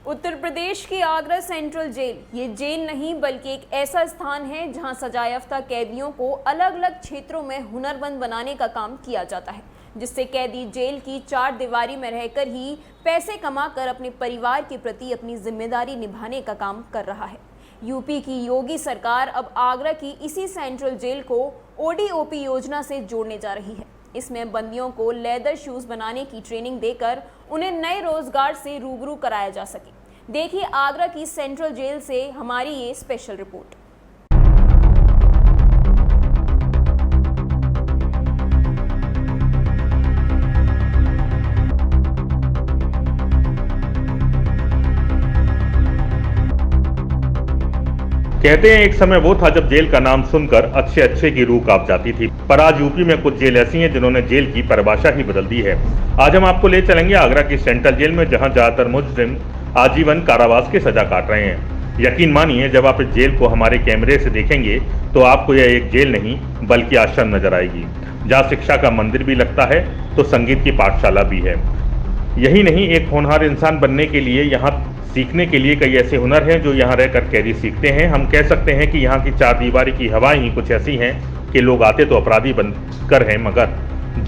उत्तर प्रदेश की Agra central jail ये jail नहीं बल्कि एक ऐसा स्थान है जहां सजायाफ्ता कैदियों को अलग अलग क्षेत्रों में हुनरमंद बनाने का काम किया जाता है, जिससे कैदी जेल की चार दीवारी में रहकर ही पैसे कमाकर अपने परिवार के प्रति अपनी जिम्मेदारी निभाने का काम कर रहा है। यूपी की योगी सरकार अब आगरा की इसी सेंट्रल जेल को ODOP योजना से जोड़ने जा रही है। इसमें बंदियों को लेदर शूज बनाने की ट्रेनिंग देकर उन्हें नए रोजगार से रूबरू कराया जा सके। देखिए आगरा की सेंट्रल जेल से हमारी ये स्पेशल रिपोर्ट। कहते हैं एक समय वो था जब जेल का नाम सुनकर अच्छे अच्छे की रूह कांप जाती थी, पर आज यूपी में कुछ जेल ऐसी हैं जिन्होंने जेल की परिभाषा ही बदल दी है। आज हम आपको ले चलेंगे आगरा की सेंट्रल जेल में, जहां ज्यादातर मुजरिम आजीवन कारावास की सजा काट रहे हैं। यकीन मानिए, जब आप इस जेल को हमारे कैमरे से देखेंगे तो आपको यह एक जेल नहीं बल्कि आश्रम नजर आएगी, जहाँ शिक्षा का मंदिर भी लगता है तो संगीत की पाठशाला भी है। यही नहीं, एक होनहार इंसान बनने के लिए यहाँ सीखने के लिए कई ऐसे हुनर हैं जो यहाँ रहकर कैदी सीखते हैं। हम कह सकते हैं कि यहाँ की चार दीवारी की हवाएं ही कुछ ऐसी हैं कि लोग आते तो अपराधी बनकर हैं मगर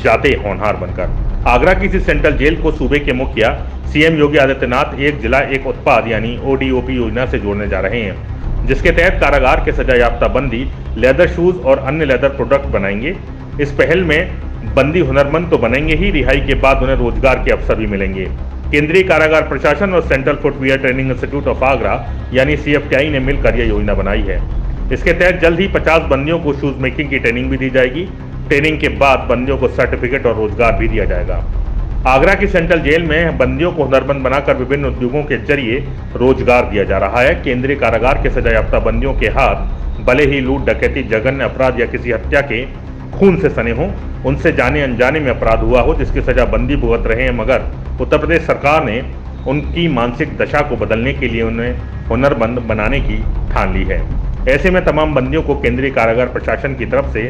जाते होनहार बनकर। आगरा की इसी सेंट्रल जेल को सूबे के मुखिया CM योगी आदित्यनाथ एक जिला एक उत्पाद यानी ODOP योजना से जोड़ने जा रहे हैं, जिसके तहत कारागार के सजा याफ्ता बंदी लेदर शूज और अन्य लेदर प्रोडक्ट बनाएंगे। इस पहल में बंदी हुनरमंद तो बनेंगे ही, रिहाई के बाद उन्हें रोजगार के अवसर भी मिलेंगे। केंद्रीय कारागार प्रशासन और central footwear training institute of Agra यानी CFTI ने मिलकर यह योजना बनाई है। इसके तहत जल्द ही 50 बंदियों को शूज मेकिंग की ट्रेनिंग भी दी जाएगी। ट्रेनिंग के बाद बंदियों को सर्टिफिकेट और रोजगार भी दिया जाएगा। आगरा की सेंट्रल जेल में बंदियों को हुनरमंद बनाकर विभिन्न उद्योगों के जरिए रोजगार दिया जा रहा है। केंद्रीय कारागार के सजायाफ्ता बंदियों के हाथ भले ही लूट, डकैती, जघन्य अपराध या किसी हत्या के खून से सने हों, उनसे जाने अनजाने में अपराध हुआ हो जिसकी सजा बंदी भुगत रहे हैं, मगर उत्तर प्रदेश सरकार ने उनकी मानसिक दशा को बदलने के लिए उन्हें हुनरमंद बनाने की ठान ली है। ऐसे में तमाम बंदियों को केंद्रीय कारागार प्रशासन की तरफ से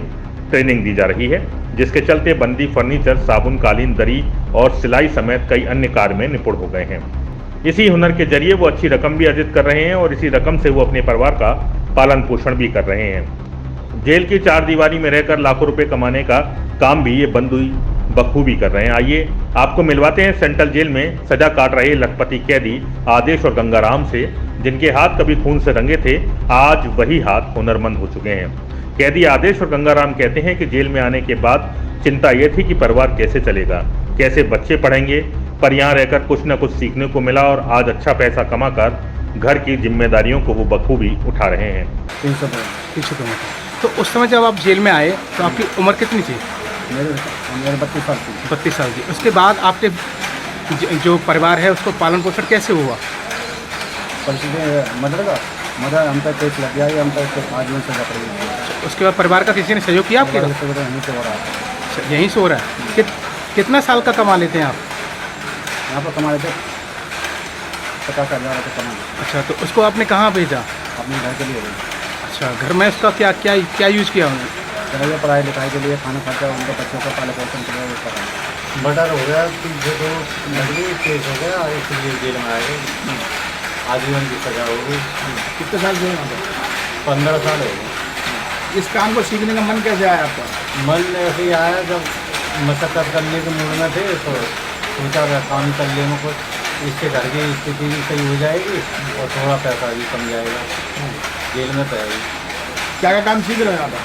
ट्रेनिंग दी जा रही है, जिसके चलते बंदी फर्नीचर, साबुन, कालीन, दरी और सिलाई समेत कई अन्य कार्य में निपुण हो गए हैं। इसी हुनर के जरिए वो अच्छी रकम भी अर्जित कर रहे हैं और इसी रकम से वो अपने परिवार का पालन पोषण भी कर रहे हैं। जेल की चार दीवारी में रहकर लाखों रुपए कमाने का काम भी ये बंदी बखूबी कर रहे हैं। आइए आपको मिलवाते हैं सेंट्रल जेल में सजा काट रहे लखपति कैदी आदेश और गंगाराम से, जिनके हाथ कभी खून से रंगे थे, आज वही हाथ हुनरमंद हो चुके हैं। कैदी आदेश और गंगाराम कहते हैं कि जेल में आने के बाद चिंता ये थी कि परिवार कैसे चलेगा, कैसे बच्चे पढ़ेंगे, पर यहाँ रहकर कुछ न कुछ सीखने को मिला और आज अच्छा पैसा कमाकर घर की जिम्मेदारियों को वो बखूबी उठा रहे हैं। 300 तो उस समय जब आप जेल में आए तो आपकी उम्र कितनी थी? मेरे 32 साल की। 32 साल की। उसके बाद आपके जो परिवार है उसको पालन पोषण कैसे हुआ? मदर हम तक केस लग गया, हम तक आजीवन सजा पड़ी। उसके बाद परिवार का किसी ने सहयोग किया आपके? यहीं से हो रहा है। यहीं से हो रहा है। कितना साल का कमा लेते हैं आप? यहाँ पर कमा लेते 50,000 रुपये कमा। अच्छा, तो उसको आपने कहाँ भेजा? अपने घर के लिए। अच्छा, घर में उसका क्या यूज़ किया उन्होंने? चलिए पढ़ाई लिखाई के लिए, खाना खर्चा, उनके बच्चों का पालन पोषण के लिए कर रहे हैं। मर्डर हो गया, तो लड़की केस हो गया, इसलिए जेल में आए, आजीवन की सजा हो गई। कितने साल जेल में? 15 साल हो गए। इस काम को सीखने का मन कैसे आया आपका? मन ऐसे ही आया, जब मशक्कत करने के मूड में थे तो सोचा काम कर ले में कुछ, इससे घर की स्थिति भी सही हो जाएगी और थोड़ा पैसा भी कम जाएगा। जेल में तो है। क्या क्या काम सीख रहे हैं आप?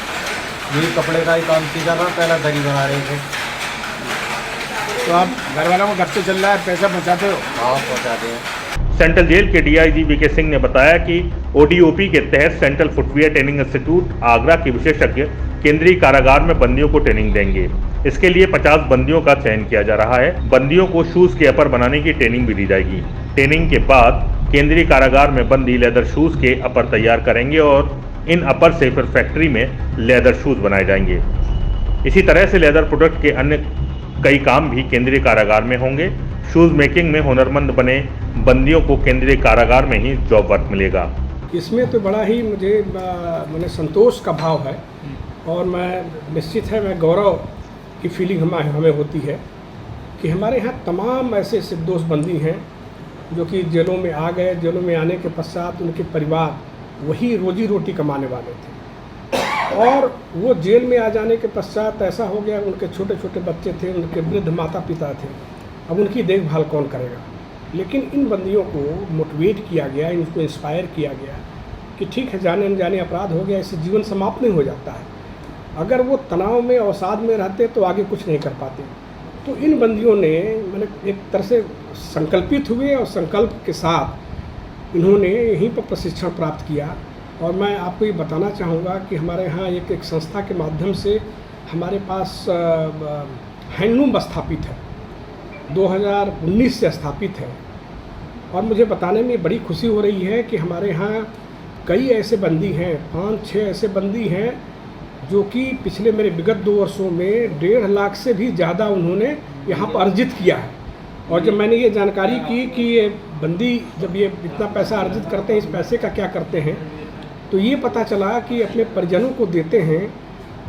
यही कपड़े का ही काम सीखा था, पहला दरी बना रहे थे। तो आप घर वालों को घर से चल रहा है, पैसा पहुँचाते हो? हाँ, पहुँचाते हैं। सेंट्रल जेल के DIG VK सिंह ने बताया कि ODOP के तहत central footwear training institute Agra के विशेषज्ञ केंद्रीय कारागार में बंदियों को ट्रेनिंग देंगे। इसके लिए 50 बंदियों का चयन किया जा रहा है। बंदियों को शूज के अपर बनाने की ट्रेनिंग भी दी जाएगी। ट्रेनिंग के बाद केंद्रीय कारागार में बंदी लेदर शूज के अपर तैयार करेंगे और इन अपर से फिर फैक्ट्री में लेदर शूज बनाए जाएंगे। इसी तरह से लेदर प्रोडक्ट के अन्य कई काम भी केंद्रीय कारागार में होंगे। शूज मेकिंग में हुनरमंद बने बंदियों को केंद्रीय कारागार में ही जॉब वर्क मिलेगा। इसमें तो बड़ा ही मुझे संतोष का भाव है और मैं निश्चित है मैं गौरव की फीलिंग हमें होती है कि हमारे यहाँ तमाम ऐसे सिर्दोष बंदी हैं जो कि जेलों में आ गए। जेलों में आने के पश्चात उनके परिवार वही रोजी रोटी कमाने वाले थे, और वो जेल में आ जाने के पश्चात ऐसा हो गया, उनके छोटे छोटे बच्चे थे, उनके वृद्ध माता पिता थे, अब उनकी देखभाल कौन करेगा। लेकिन इन बंदियों को मोटिवेट किया गया, इनको इंस्पायर किया गया कि ठीक है, जाने अनजाने अपराध हो गया, इससे जीवन समाप्त नहीं हो जाता है। अगर वो तनाव में अवसाद में रहते तो आगे कुछ नहीं कर पाते। तो इन बंदियों ने मैंने एक तरह से संकल्पित हुए और संकल्प के साथ इन्होंने यहीं पर प्रशिक्षण प्राप्त किया। और मैं आपको ये बताना चाहूँगा कि हमारे यहाँ एक संस्था के माध्यम से हमारे पास हैंडलूम स्थापित है, 2019 से स्थापित है। और मुझे बताने में बड़ी खुशी हो रही है कि हमारे यहाँ कई ऐसे बंदी हैं, 5-6 ऐसे बंदी हैं जो कि पिछले मेरे विगत 2 वर्षों में 1.5 लाख से भी ज़्यादा उन्होंने यहाँ पर अर्जित किया है। और जब मैंने ये जानकारी की कि ये बंदी जब ये इतना पैसा अर्जित करते हैं, इस पैसे का क्या करते हैं, तो ये पता चला कि अपने परिजनों को देते हैं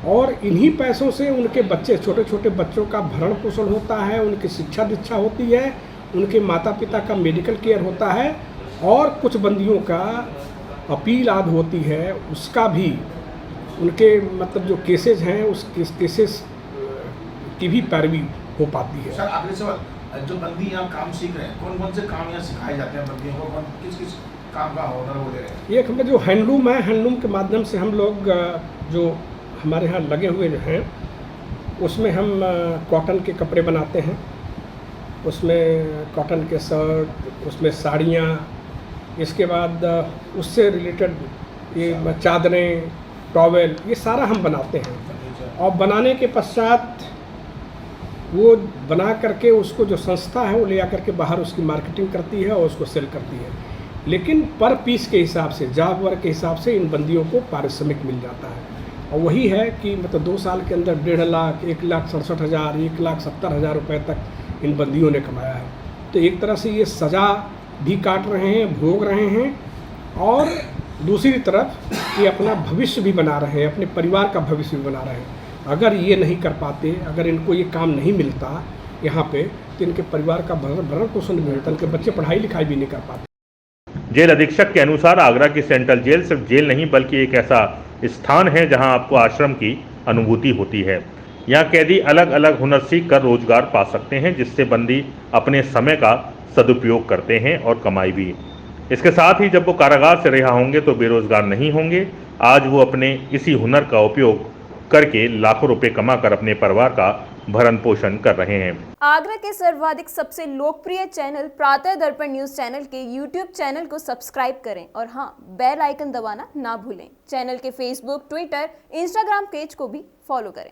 और इन्हीं पैसों से उनके बच्चे, छोटे छोटे बच्चों का भरण पोषण होता है, उनकी शिक्षा दीक्षा होती है, उनके माता पिता का मेडिकल केयर होता है, और कुछ बंदियों का अपील आदि होती है, उसका भी उनके मतलब जो केसेस हैं उस केसेस की भी पैरवी हो पाती है। सर आखिरी सवाल, जो बंदी यहाँ काम सीख रहे हैं, कौन कौन से काम यहाँ सिखाए जाते हैं बंदियों को, किस किस काम का ऑर्डर वो ले रहे हैं? एक हमें जो हैंडलूम है, हैंडलूम के माध्यम से हम लोग जो हमारे यहाँ लगे हुए हैं उसमें हम कॉटन के कपड़े बनाते हैं, उसमें कॉटन के शर्ट, उसमें साड़ियाँ, इसके बाद उससे रिलेटेड ये चादरें, टॉवेल, ये सारा हम बनाते हैं। और बनाने के पश्चात वो बना करके उसको जो संस्था है वो ले आकर के बाहर उसकी मार्केटिंग करती है और उसको सेल करती है। लेकिन पर पीस के हिसाब से, जॉब वर्क के हिसाब से इन बंदियों को पारिश्रमिक मिल जाता है। और वही है कि मतलब 2 साल के अंदर 1.5 लाख, 1,67,000, 1,70,000 रुपये तक इन बंदियों ने कमाया है। तो एक तरह से ये सज़ा भी काट रहे हैं, भोग रहे हैं, और दूसरी तरफ ये अपना भविष्य भी बना रहे हैं, अपने परिवार का भविष्य भी बना रहे हैं। अगर ये नहीं कर पाते, अगर इनको ये काम नहीं मिलता यहाँ पे, तो इनके परिवार का भरण पोषण नहीं मिलता, इनके बच्चे पढ़ाई लिखाई भी नहीं कर पाते। जेल अधीक्षक के अनुसार आगरा की सेंट्रल जेल सिर्फ जेल नहीं बल्कि एक ऐसा स्थान है जहां आपको आश्रम की अनुभूति होती है। यहाँ कैदी अलग अलग हुनर सीख कर रोजगार पा सकते हैं, जिससे बंदी अपने समय का सदुपयोग करते हैं और कमाई भी। इसके साथ ही जब वो कारागार से रिहा होंगे तो बेरोजगार नहीं होंगे। आज वो अपने इसी हुनर का उपयोग करके लाखों रुपए कमाकर अपने परिवार का भरण पोषण कर रहे हैं। आगरा के सर्वाधिक सबसे लोकप्रिय चैनल प्रातः दर्पण न्यूज चैनल के YouTube चैनल को सब्सक्राइब करें और हाँ, बेल आइकन दबाना ना भूलें। चैनल के Facebook, Twitter, Instagram पेज को भी फॉलो करें।